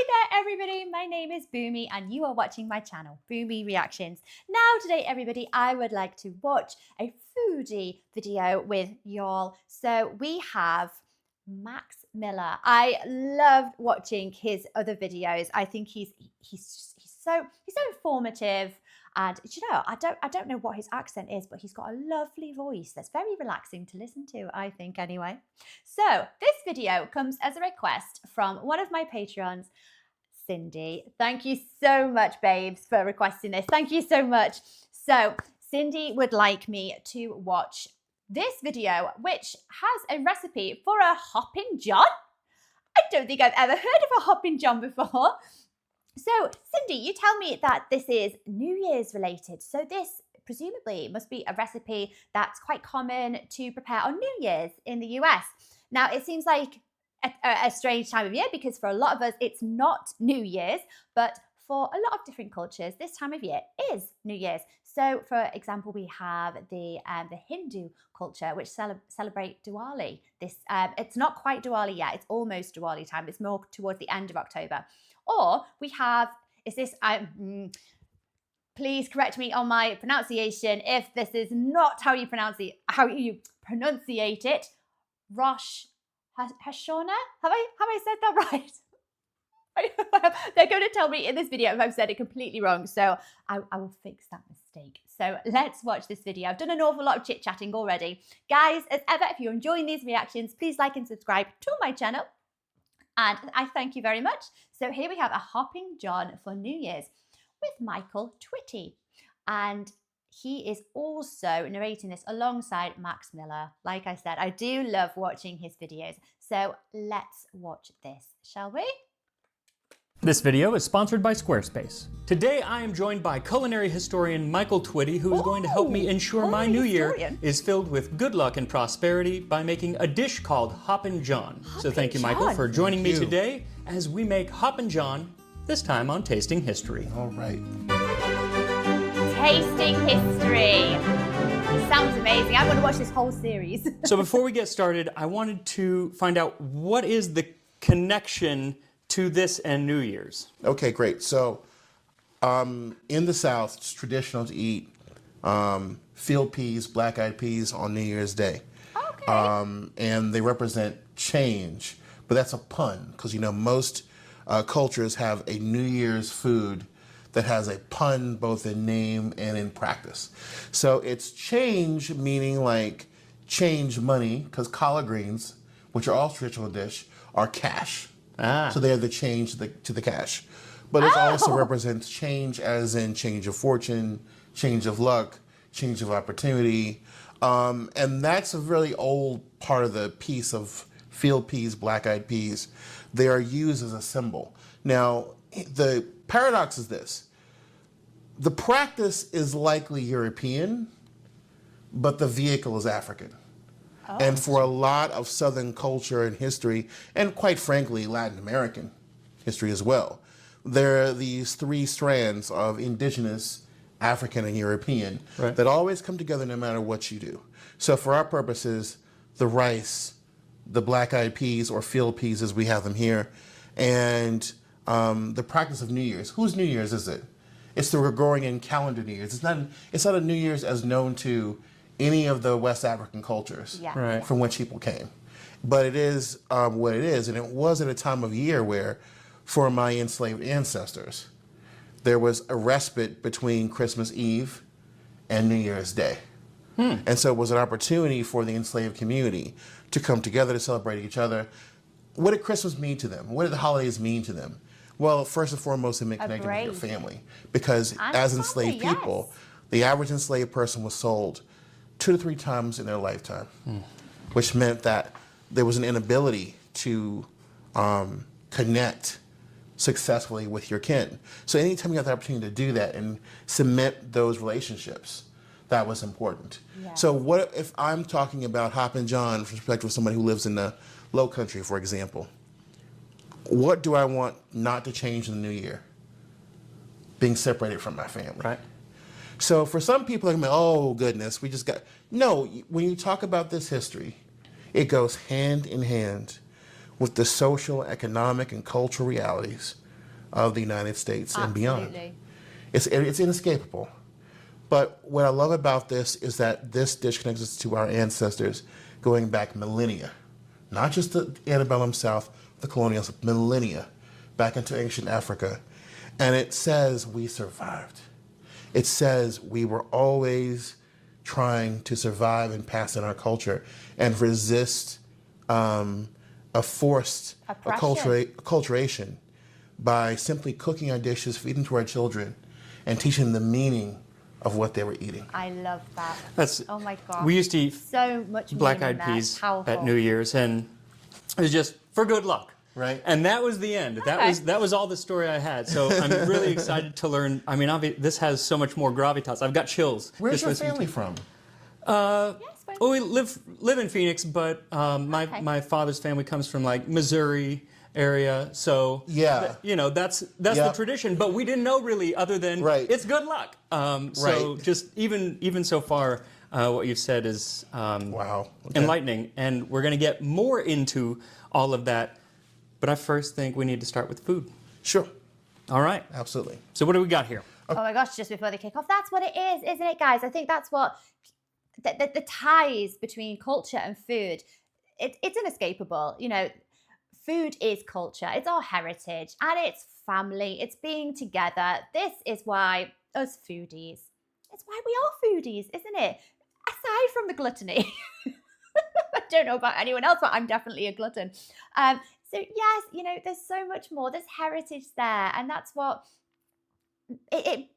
Hi there everybody, my name is Boomy and you are watching my channel, Boomy Reactions. Now today everybody, I would like to watch a foodie video with y'all. So we have Max Miller. I loved watching his other videos. I think he's so informative. And you know, I don't know what his accent is, but he's got a lovely voice that's very relaxing to listen to, I think anyway. So this video comes as a request from one of my Patreons, Cindy. Thank you so much, babes, for requesting this. Thank you so much. So Cindy would like me to watch this video, which has a recipe for a Hoppin' John. I don't think I've ever heard of a Hoppin' John before. So, Cindy, you tell me that this is New Year's related. So this presumably must be a recipe that's quite common to prepare on New Year's in the US. Now, it seems like a strange time of year because for a lot of us, it's not New Year's, but for a lot of different cultures, this time of year is New Year's. So, for example, we have the Hindu culture, which celebrate Diwali. It's not quite Diwali yet; it's almost Diwali time. It's more towards the end of October. Or we have, please correct me on my pronunciation if this is not how you pronunciate it. Rosh Hashanah? Have I said that right? They're going to tell me in this video if I've said it completely wrong, so I will fix that mistake. So let's watch this video. I've done an awful lot of chit-chatting already. Guys, as ever, if you're enjoying these reactions, please like and subscribe to my channel. And I thank you very much. So here we have a Hoppin' John for New Year's with Michael Twitty. And he is also narrating this alongside Max Miller. Like I said, I do love watching his videos. So let's watch this, shall we? This video is sponsored by Squarespace. Today I am joined by culinary historian Michael Twitty, who is going to help me ensure my new year is filled with good luck and prosperity by making a dish called Hoppin' John. So thank you, Michael, for joining me today as we make Hoppin' John, this time on Tasting History. All right. Tasting History. Sounds amazing. I want to watch this whole series. So before we get started, I wanted to find out what is the connection to this and New Year's. Okay, great. So in the South, it's traditional to eat field peas, black-eyed peas on New Year's Day. Okay. And they represent change, but that's a pun because, you know, most cultures have a New Year's food that has a pun both in name and in practice. So it's change, meaning like change money, because collard greens, which are also a traditional dish, are cash. So they are the change to the cash. But it also represents change as in change of fortune, change of luck, change of opportunity. And that's a really old part of the piece of field peas, black-eyed peas. They are used as a symbol. Now, the paradox is this. The practice is likely European, but the vehicle is African. And for a lot of Southern culture and history, and quite frankly, Latin American history as well, there are these three strands of indigenous, African, and European that always come together no matter what you do. So for our purposes, the rice, the black-eyed peas or field peas as we have them here, and the practice of New Year's. Whose New Year's is it? It's the Gregorian calendar New Year's. It's not a New Year's as known to any of the West African cultures from which people came. But it is what it is, and it was at a time of year where, for my enslaved ancestors, there was a respite between Christmas Eve and New Year's Day. And so it was an opportunity for the enslaved community to come together to celebrate each other. What did Christmas mean to them? What did the holidays mean to them? Well, first and foremost, it meant connecting with your family. Because as enslaved people, the average enslaved person was sold 2 to 3 times in their lifetime, which meant that there was an inability to connect successfully with your kin. So anytime you have the opportunity to do that and cement those relationships, that was important. So what if I'm talking about Hoppin' John from the perspective of somebody who lives in the Low Country, for example? What do I want not to change in the new year? Being separated from my family. So for some people, like, oh goodness, we just got, no, when you talk about this history, it goes hand in hand with the social, economic, and cultural realities of the United States and beyond. Absolutely. It's inescapable. But what I love about this is that this dish connects us to our ancestors going back millennia. Not just the antebellum South, the colonials, millennia, back into ancient Africa. And it says we survived. It says we were always trying to survive and pass in our culture and resist a forced acculturation by simply cooking our dishes, feeding to our children, and teaching them the meaning of what they were eating. I love that. Oh my God. We used to eat so much black-eyed peas at New Year's, and it was just for good luck. Right. And that was the end. Okay. That was all the story I had. So I'm really excited to learn. I mean, this has so much more gravitas. I've got chills. Where's your family from? Well, we live in Phoenix, but my father's family comes from like Missouri area. So yeah, that's the tradition. But we didn't know really, other than it's good luck. So just even so far, what you've said is wow, enlightening, and we're going to get more into all of that. But I first think we need to start with food. Sure. All right. Absolutely. So what do we got here? Oh my gosh, just before they kick off, that's what it is, isn't it, guys? I think that's what the ties between culture and food, it's inescapable. Food is culture. It's our heritage and it's family. It's being together. This is why us foodies, it's why we are foodies, isn't it? Aside from the gluttony. I don't know about anyone else, but I'm definitely a glutton. So yes, there's so much more. There's heritage there, and that's what it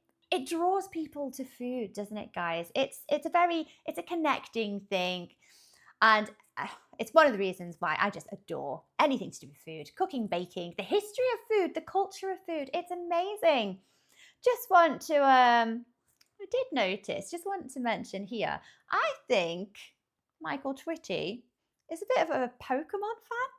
draws people to food, doesn't it, guys? It's a connecting thing, and it's one of the reasons why I just adore anything to do with food, cooking, baking, the history of food, the culture of food. It's amazing. Just want to just want to mention here, I think Michael Twitty is a bit of a Pokemon fan.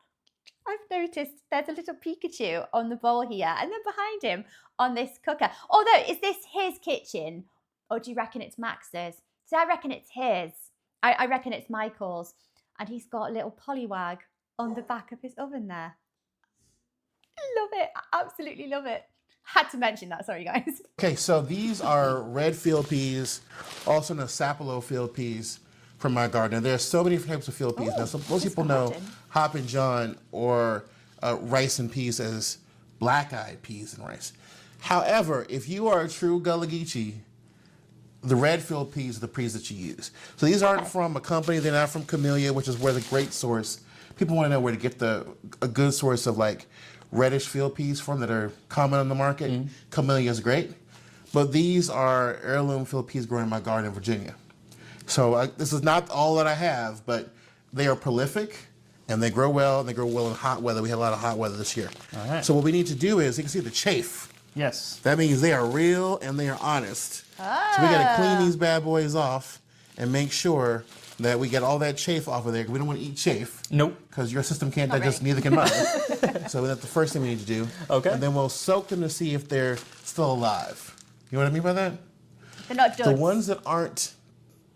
I've noticed there's a little Pikachu on the bowl here, and then behind him on this cooker. Although, is this his kitchen, or do you reckon it's Max's? So I reckon it's his. I reckon it's Michael's, and he's got a little polywag on the back of his oven there. Love it. Absolutely love it. Had to mention that. Sorry, guys. Okay, so these are red field peas, also known as sapelo field peas, from my garden. There are so many different types of field peas. Now, most people know Hoppin John or rice and peas as black-eyed peas and rice. However, if you are a true Gullah Geechee, the red field peas are the peas that you use. So these aren't from a company. They're not from Camellia, which is where the great source. People want to know where to get a good source of like reddish field peas from that are common on the market. Mm-hmm. Camellia is great. But these are heirloom field peas growing in my garden in Virginia. So this is not all that I have, but they are prolific, and they grow well, and they grow well in hot weather. We had a lot of hot weather this year. All right. So what we need to do is, you can see the chafe. Yes. That means they are real and they are honest. Ah. So we got to clean these bad boys off and make sure that we get all that chafe off of there. We don't want to eat chafe. Nope. Because your system can't digest, neither can mine. So that's the first thing we need to do. Okay. And then we'll soak them to see if they're still alive. You know what I mean by that? They're not duds. The ones that aren't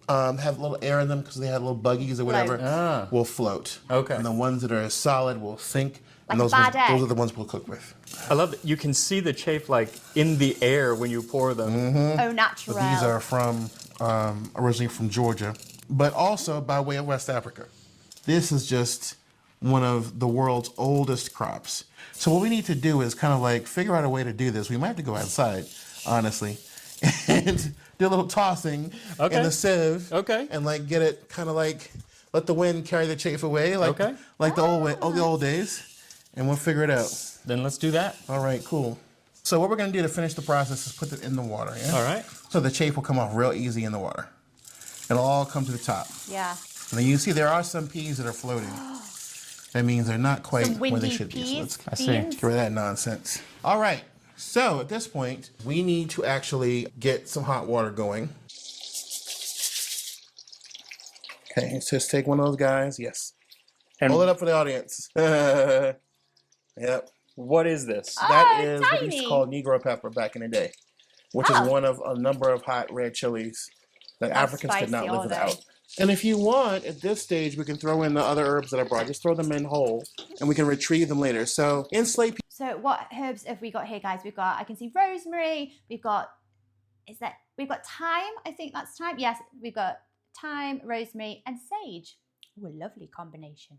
have a little air in them because they had little buggies or whatever will float. Okay. And the ones that are solid will sink. Like and those are the ones we'll cook with. I love that you can see the chafe like in the air when you pour them. Mm-hmm. Oh, natural. But these are from originally from Georgia, but also by way of West Africa. This is just one of the world's oldest crops. So what we need to do is kind of like figure out a way to do this. We might have to go outside, honestly, and do a little tossing in the sieve. Okay. And like get it kind of like let the wind carry the chafe away, like the old days. And we'll figure it out. Then let's do that. All right, cool. So what we're going to do to finish the process is put it in the water, yeah? All right. So the chafe will come off real easy in the water. It'll all come to the top. Yeah. And then you see there are some peas that are floating. That means they're not quite where they should be. So let's get rid of that nonsense. All right. So at this point, we need to actually get some hot water going. Okay, let's just take one of those guys. Yes. And hold it up for the audience. Yep. What is this? That is what we used to call Negro pepper back in the day, which is one of a number of hot red chilies that Africans could not live without. And if you want, at this stage, we can throw in the other herbs that I brought. Just throw them in whole, and we can retrieve them later. So enslaved people. So what herbs have we got here, guys? We've got, I can see rosemary. We've got thyme. I think that's thyme. Yes, we've got thyme, rosemary, and sage. Ooh, a lovely combination.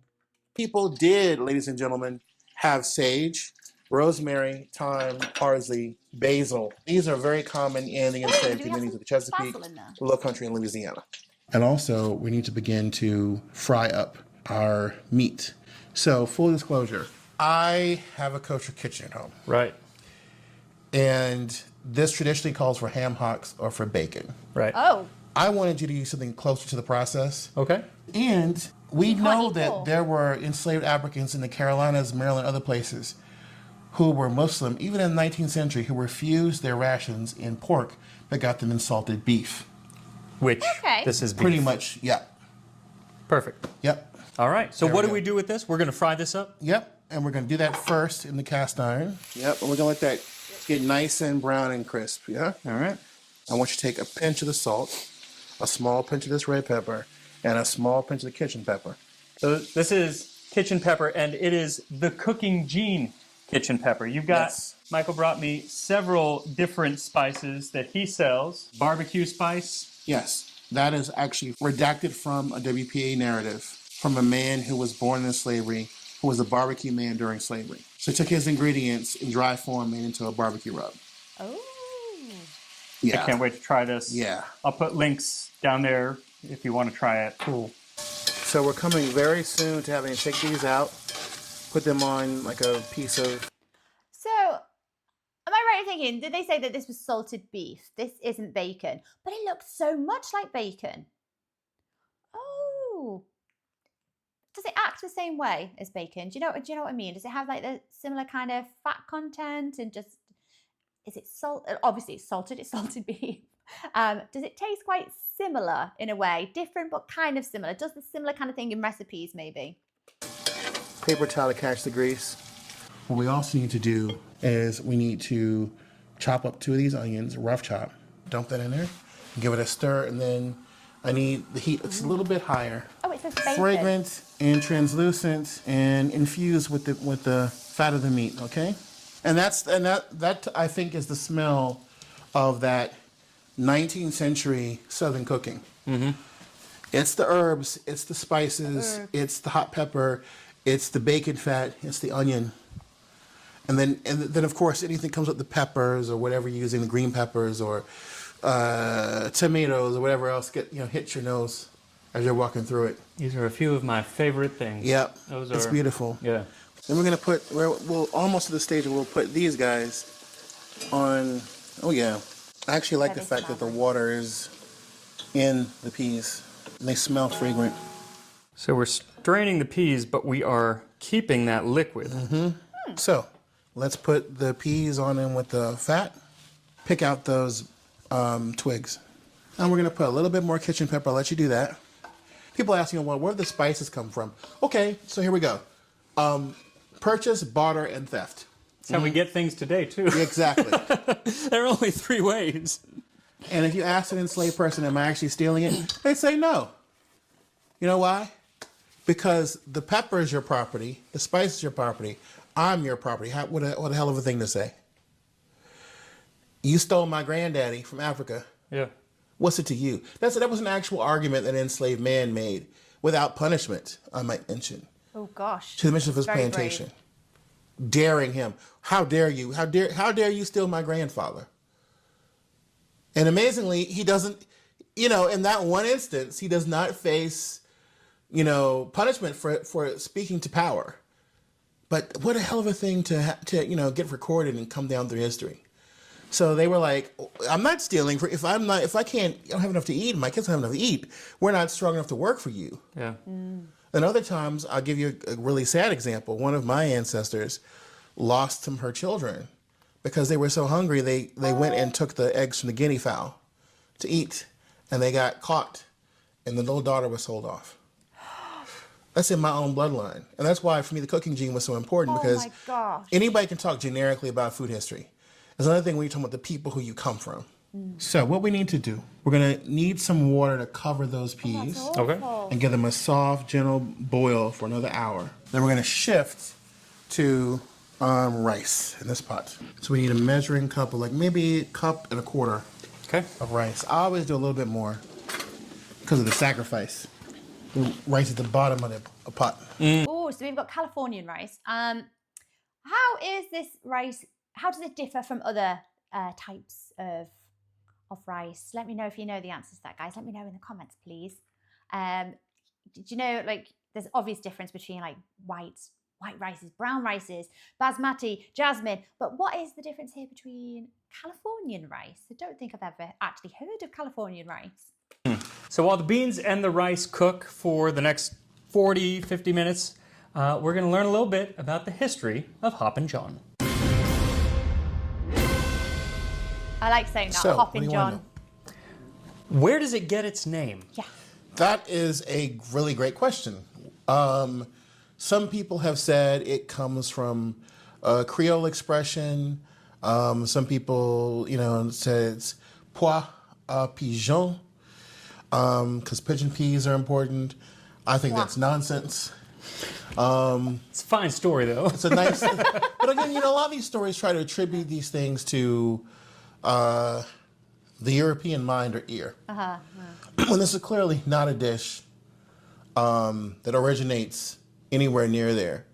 People did, ladies and gentlemen, have sage, rosemary, thyme, parsley, basil. These are very common in the enslaved communities of the Chesapeake, the Low Country, and Louisiana. And also, we need to begin to fry up our meat. So, full disclosure, I have a kosher kitchen at home. Right. And this traditionally calls for ham hocks or for bacon. Right. Oh. I wanted you to use something closer to the process. Okay. And we know that there were enslaved Africans in the Carolinas, Maryland, other places who were Muslim, even in the 19th century, who refused their rations in pork but got them in salted beef. Which this is beef. Pretty much, yeah. Perfect. Yep. All right. So There what we do go. we do with this? We're going to fry this up? Yep. And we're going to do that first in the cast iron. Yep. And we're going to let that get nice and brown and crisp. Yeah. All right. I want you to take a pinch of the salt, a small pinch of this red pepper, and a small pinch of the kitchen pepper. So this is kitchen pepper, and it is the Cooking Gene kitchen pepper. You've got, Yes. Michael brought me several different spices that he sells. Barbecue spice. Yes, that is actually redacted from a WPA narrative from a man who was born in slavery, who was a barbecue man during slavery. So he took his ingredients in dry form, made into a barbecue rub. Oh. Yeah. I can't wait to try this. Yeah. I'll put links down there if you want to try it. Cool. So we're coming very soon to having to take these out, put them on like a piece of... So, am I right in thinking, did they say that this was salted beef? This isn't bacon, but it looks so much like bacon. Oh. Does it act the same way as bacon? Do you know what I mean? Does it have like the similar kind of fat content and just, is it salt? Obviously it's salted beef. Does it taste quite similar in a way? Different, but kind of similar. Does the similar kind of thing in recipes, maybe? paper towel to catch the grease. What we also need to do is we need to chop up 2 of these onions, rough chop. Dump that in there, give it a stir, and then I need the heat. It's a little bit higher. Oh, it says bacon. Fragrant and translucent and infused with the fat of the meat. Okay, and that I think is the smell of that 19th century Southern cooking. Mm-hmm. It's the herbs, it's the spices, it's the hot pepper, it's the bacon fat, it's the onion. And then of course anything comes with the peppers or whatever you're using, the green peppers or tomatoes or whatever else hits your nose as you're walking through it. These are a few of my favorite things. Yep, Those it's are beautiful. Yeah. Then we're gonna we'll almost to the stage where we'll put these guys on. Oh yeah, I actually like the fact that the water is in the peas. And they smell fragrant. So we're straining the peas, but we are keeping that liquid. Mm-hmm. So let's put the peas on in with the fat. Pick out those twigs. And we're gonna put a little bit more kitchen pepper. I'll let you do that. People ask, well, where do the spices come from? Okay, so here we go. Purchase, barter, and theft. That's how we get things today, too. Exactly. There are only 3 ways. And if you ask an enslaved person, am I actually stealing it? They say no. You know why? Because the pepper is your property, the spice is your property, I'm your property. What a hell of a thing to say. You stole my granddaddy from Africa. Yeah. What's it to you? That was an actual argument that an enslaved man made without punishment, I might mention. Oh gosh. To the mission of his Very plantation. Brave. Daring him. How dare you? How dare you steal my grandfather? And amazingly, he doesn't, in that one instance, he does not face, punishment for speaking to power. But what a hell of a thing to get recorded and come down through history. So they were like, I'm not stealing. If I don't have enough to eat, my kids don't have enough to eat, we're not strong enough to work for you. Yeah. And other times, I'll give you a really sad example. One of my ancestors lost her children because they were so hungry, they went and took the eggs from the guinea fowl to eat, and they got caught, and the little daughter was sold off. That's in my own bloodline. And that's why, for me, the cooking gene was so important, because anybody can talk generically about food history. There's another thing when you're talking about the people who you come from. So what we need to do, we're going to need some water to cover those peas. Okay. And give them a soft, gentle boil for another hour. Then we're going to shift to rice in this pot. So we need a measuring cup of like maybe a cup and a quarter Okay. of rice. I always do a little bit more because of the sacrifice. The rice at the bottom of the pot. Oh, so we've got Californian rice. How is this rice? How does it differ from other types of rice? Let me know if you know the answers to that, guys. Let me know in the comments, please. Did you know, like, there's obvious difference between like white rices, brown rices, basmati, jasmine. But what is the difference here between Californian rice? I don't think I've ever actually heard of Californian rice. So while the beans and the rice cook for the next 40, 50 minutes, we're going to learn a little bit about the history of Hoppin' John. I like saying that, So, Hoppin' what do you wanna John. know? Where does it get its name? Yeah. That is a really great question. Some people have said it comes from a Creole expression. Some people, said it's pois pigeon, because pigeon peas are important. I think that's nonsense. It's a fine story, though. It's a nice, but again, a lot of these stories try to attribute these things to the European mind or ear. When this is clearly not a dish that originates anywhere near there.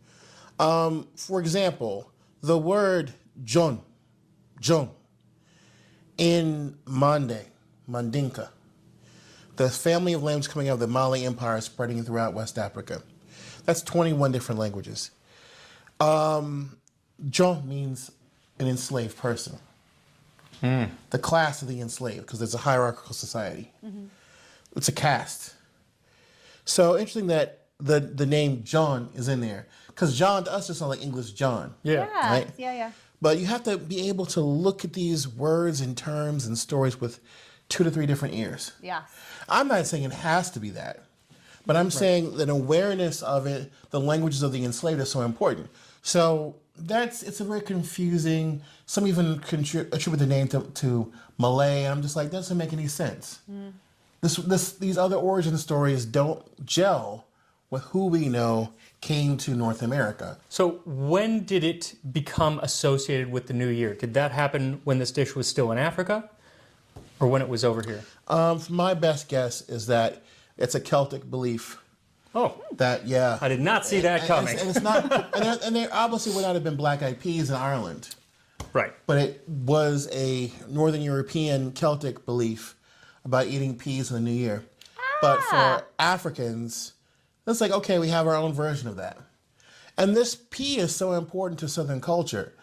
For example, the word John, in Mandinka, the family of languages coming out of the Mali Empire spreading throughout West Africa. That's 21 different languages. John means an enslaved person. The class of the enslaved, because there's a hierarchical society. It's a caste. So interesting that the name John is in there, because John to us just sounds like English John. Yeah. Right? Yeah. But you have to be able to look at these words and terms and stories with 2 to 3 different ears. Yeah. I'm not saying it has to be that, but I'm saying that awareness of it, the languages of the enslaved, is so important. So it's a very confusing. Some even attribute the name to Malay. And I'm just like, that doesn't make any sense. These other origin stories don't gel with who we know came to North America. So when did it become associated with the New Year? Did that happen when this dish was still in Africa, or when it was over here? My best guess is that it's a Celtic belief. Oh, I did not see that coming. And it's not, and there obviously would not have been black-eyed peas in Ireland. Right. But it was a Northern European Celtic belief about eating peas in the New Year. But for Africans, it's like, okay, we have our own version of that. And this pea is so important to Southern culture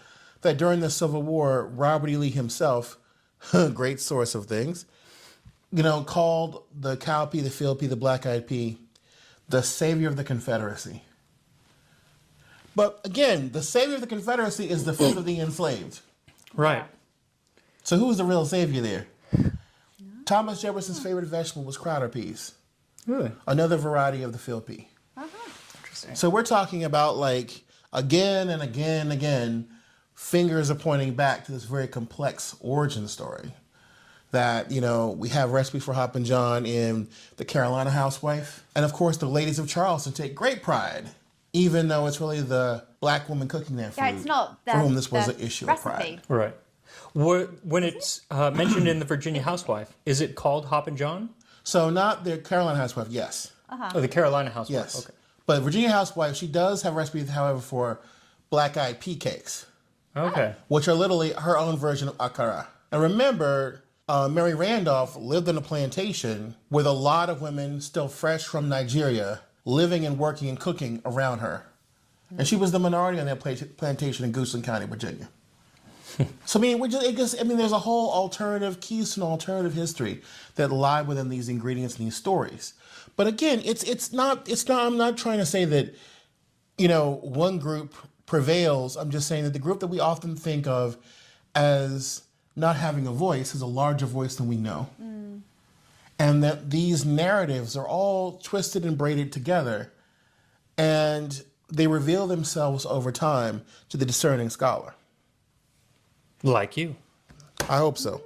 that during the Civil War, Robert E. Lee himself, great source of things, called the cowpea, the field pea, the black-eyed pea, the savior of the Confederacy. But again, the savior of the Confederacy is the food of the enslaved. Right. So who was the real savior there? Thomas Jefferson's favorite vegetable was crowder peas. Really? Another variety of the field pea. Interesting. So we're talking about, like, again and again and again, fingers are pointing back to this very complex origin story. That, we have recipes for Hoppin' John in The Carolina Housewife. And of course, the ladies of Charleston take great pride, even though it's really the black woman cooking that food. Yeah, it's not for whom this was an issue of pride. Right. When it's mentioned in the Virginia Housewife, is it called Hoppin' John? So not the Carolina Housewife, yes. Oh, the Carolina Housewife. Yes. Okay. But Virginia Housewife, she does have recipes, however, for black-eyed pea cakes, Okay. which are literally her own version of akara. And remember, Mary Randolph lived on a plantation with a lot of women still fresh from Nigeria living and working and cooking around her. And she was the minority on that plantation in Goochland County, Virginia. So, there's a whole alternative, keys to an alternative history that lie within these ingredients and these stories. But again, it's not, I'm not trying to say that, one group prevails. I'm just saying that the group that we often think of as not having a voice has a larger voice than we know. And that these narratives are all twisted and braided together, and they reveal themselves over time to the discerning scholar. Like you. I hope so.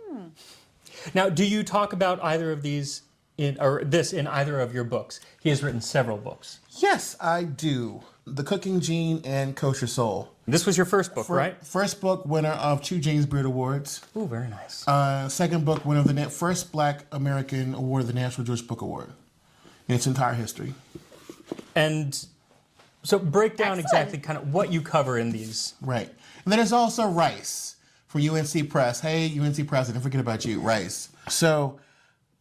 Now, do you talk about either of these in either of your books. He has written several books. Yes, I do. The Cooking Gene and Kosher Soul. This was your first book, right? First book, winner of 2 James Beard Awards. Ooh, very nice. Second book, winner of the first Black American award of the National Jewish Book Award in its entire history. And so break down exactly kind of what you cover in these. Right. And then there's also Rice from UNC Press. Hey, UNC Press, I didn't forget about you, Rice. So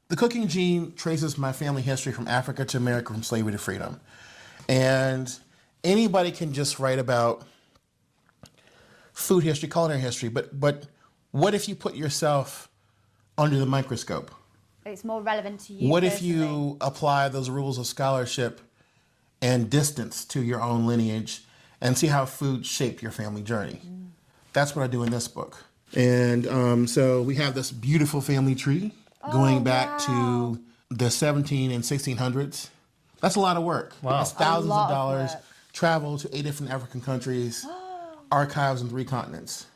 the Cooking Gene traces my family history from Africa to America, from slavery to freedom. And anybody can just write about food history, culinary history, but what if you put yourself under the microscope? It's more relevant to you. What personally. if you apply those rules of scholarship and distance to your own lineage and see how food shaped your family journey? That's what I do in this book. And so we have this beautiful family tree going back to the 17 and 1600s. That's a lot of work. Wow. That's thousands of dollars. Work. Travel to 8 different African countries. Archives on 3 continents.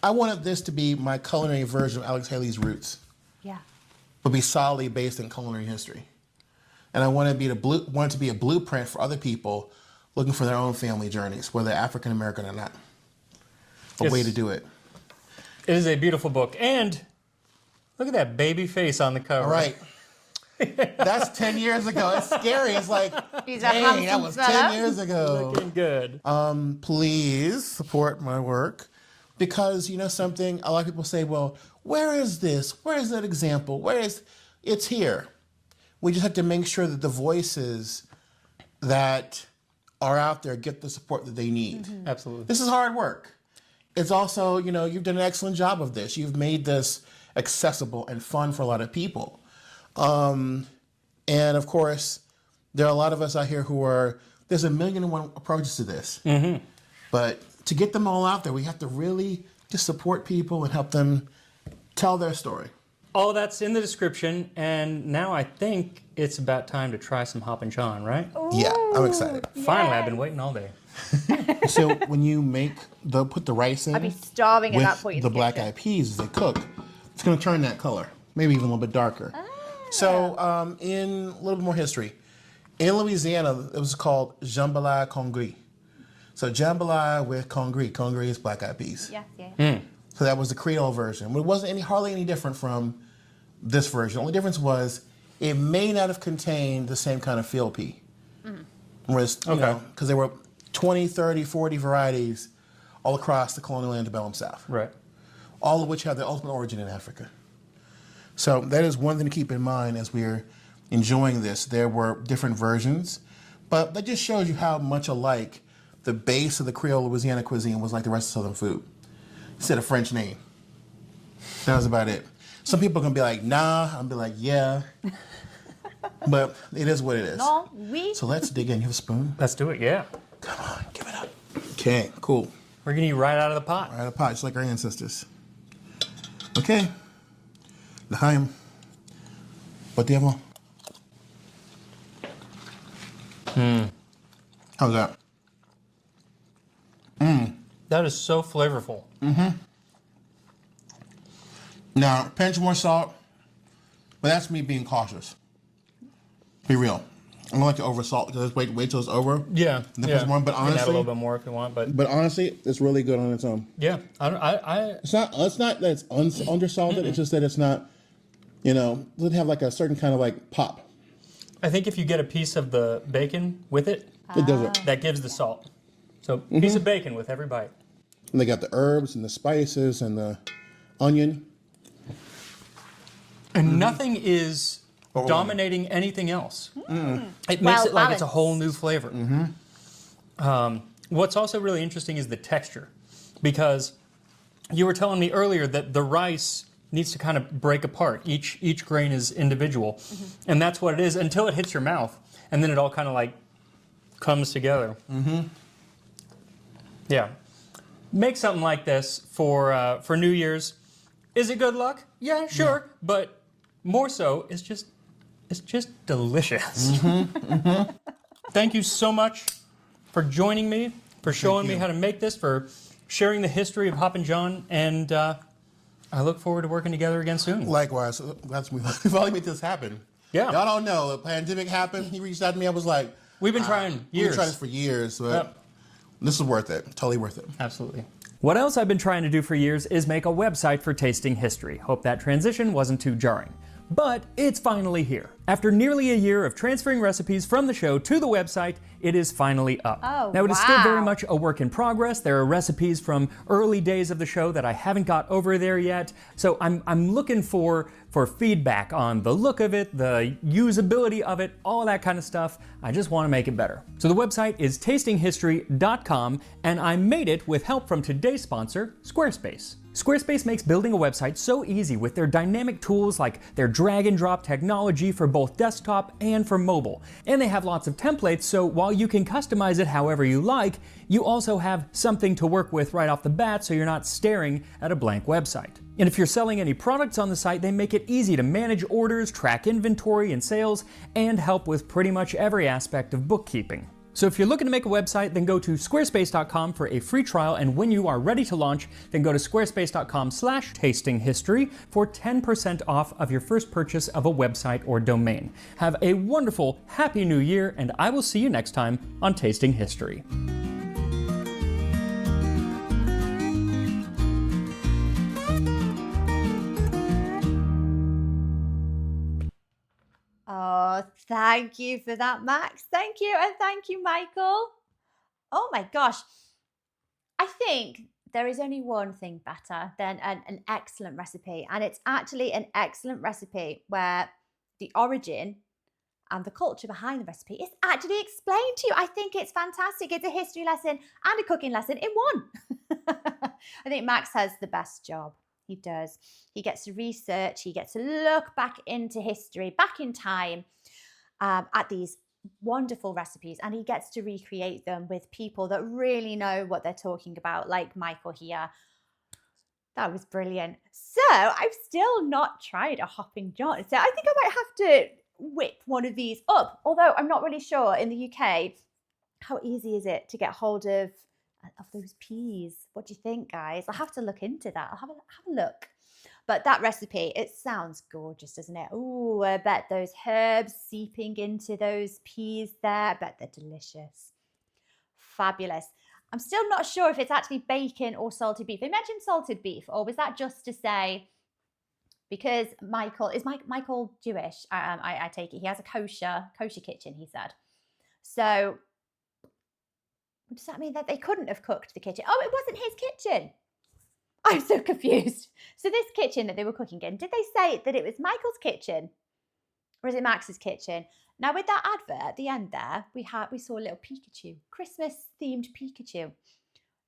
I wanted this to be my culinary version of Alex Haley's Roots, Yeah. but be solidly based in culinary history. And I wanted to be a blueprint for other people looking for their own family journeys, whether African American or not. A way to do it. It is a beautiful book. And look at that baby face on the cover. All right. That's 10 years ago. It's scary. It's like, He's a dang, that handsome was fella. 10 years ago. Looking good. Please support my work, because you know something, a lot of people say, well, where is this? Where is that example? It's here. We just have to make sure that the voices that are out there get the support that they need. Absolutely. This is hard work. It's also, you've done an excellent job of this. You've made this accessible and fun for a lot of people. And of course, there are a lot of us out here there's 1,000,001 approaches to this. Mm-hmm. But to get them all out there, we have to really just support people and help them tell their story. All that's in the description, and now I think it's about time to try some Hoppin' John, right? Yeah, I'm excited. Finally, I've been waiting all day. So when you put the rice in I'd be starving at with that point in the the black kitchen. eyed peas as they cook, it's going to turn that color, maybe even a little bit darker. So in a little bit more history, in Louisiana, it was called jambalaya congri. So jambalaya with congri. Congri is black eyed peas. Yeah, yeah. So that was the Creole version. But it wasn't hardly any different from this version. The only difference was it may not have contained the same kind of field pea. Whereas, because there were 20, 30, 40 varieties all across the colonial antebellum South. Right. All of which have their ultimate origin in Africa. So that is one thing to keep in mind as we're enjoying this. There were different versions, but that just shows you how much alike the base of the Creole Louisiana cuisine was like the rest of Southern food. Instead of French name. That was about it. Some people are going to be like, nah. I'll be like, yeah. But it is what it is. No, oui. So let's dig in. You have a spoon? Let's do it, yeah. Come on, give it up. Okay, cool. We're going to eat right out of the pot. Right out of the pot, just like our ancestors. Okay. L'chaim. Whatever. How's that? That is so flavorful. Now, pinch more salt, but that's me being cautious. Be real. I don't like to over salt, because wait till it's over. Yeah. Then put some more, but You can add a honestly, little bit more if you want, but but honestly, it's really good on its own. yeah, It's not that it's undersalted. It's just that it's not, doesn't have like a certain kind of like pop. I think if you get a piece of the bacon with it, It doesn't. that gives the salt. So piece of bacon with every bite. And they got the herbs and the spices and the onion. And nothing is dominating anything else. It makes it like it's a whole new flavor. What's also really interesting is the texture, because you were telling me earlier that the rice needs to kind of break apart. Each grain is individual, and that's what it is until it hits your mouth, and then it all kind of like comes together. Yeah, make something like this for New Year's. Is it good luck? Yeah, sure, but more so, it's just delicious. Thank you so much for joining me, for showing me how to make this, for sharing the history of Hoppin' John, and I look forward to working together again soon. Likewise, we've only made this happen. Yeah. Y'all don't know. The pandemic happened. He reached out to me. I was like, We've been trying We've years. been trying this for years, but this is worth it. Totally worth it. Absolutely. What else I've been trying to do for years is make a website for tasting history. Hope that transition wasn't too jarring. But it's finally here. After nearly a year of transferring recipes from the show to the website, it is finally up. Oh, now, it is still very wow. much a work in progress. There are recipes from early days of the show that I haven't got over there yet. So I'm looking for feedback on the look of it, the usability of it, all that kind of stuff. I just want to make it better. So the website is tastinghistory.com, and I made it with help from today's sponsor, Squarespace. Squarespace makes building a website so easy with their dynamic tools like their drag and drop technology for both desktop and for mobile. And they have lots of templates, so while you can customize it however you like, you also have something to work with right off the bat so you're not staring at a blank website. And if you're selling any products on the site, they make it easy to manage orders, track inventory and sales, and help with pretty much every aspect of bookkeeping. So if you're looking to make a website, then go to squarespace.com for a free trial, and when you are ready to launch, then go to squarespace.com/tastinghistory for 10% off of your first purchase of a website or domain. Have a wonderful, happy new year, and I will see you next time on Tasting History. Oh, thank you for that, Max. Thank you. And thank you, Michael. Oh my gosh. I think there is only one thing better than an excellent recipe. And it's actually an excellent recipe where the origin and the culture behind the recipe is actually explained to you. I think it's fantastic. It's a history lesson and a cooking lesson in one. I think Max has the best job. He does. He gets to research, he gets to look back into history, back in time, at these wonderful recipes, and he gets to recreate them with people that really know what they're talking about, like Michael here. That was brilliant. So I've still not tried a Hoppin John. So I think I might have to whip one of these up, although I'm not really sure in the UK, how easy is it to get hold of those peas? What do you think, guys? I'll have to look into that. I'll have a look. But that recipe, it sounds gorgeous, doesn't it? Oh, I bet those herbs seeping into those peas there, I bet they're delicious. Fabulous. I'm still not sure if it's actually bacon or salted beef. Imagine salted beef, or was that just to say, because Michael Jewish? I take it he has a kosher kitchen, he said. So does that mean that they couldn't have cooked the kitchen? Oh, it wasn't his kitchen. I'm so confused. So this kitchen that they were cooking in, did they say that it was Michael's kitchen or is it Max's kitchen? Now with that advert at the end there, we saw a little Pikachu, Christmas themed Pikachu.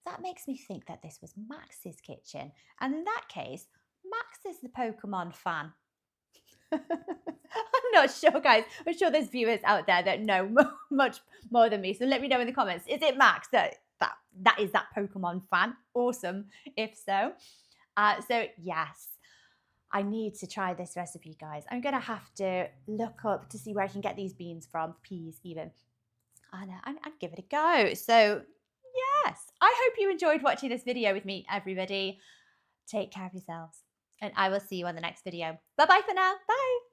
That makes me think that this was Max's kitchen. And in that case, Max is the Pokemon fan. I'm not sure, guys. I'm sure there's viewers out there that know much more than me. So let me know in the comments. Is it Max that is that Pokemon fan? Awesome, if so. So yes, I need to try this recipe, guys. I'm going to have to look up to see where I can get these beans from, peas even, and give it a go. So yes, I hope you enjoyed watching this video with me, everybody. Take care of yourselves, and I will see you on the next video. Bye-bye for now. Bye.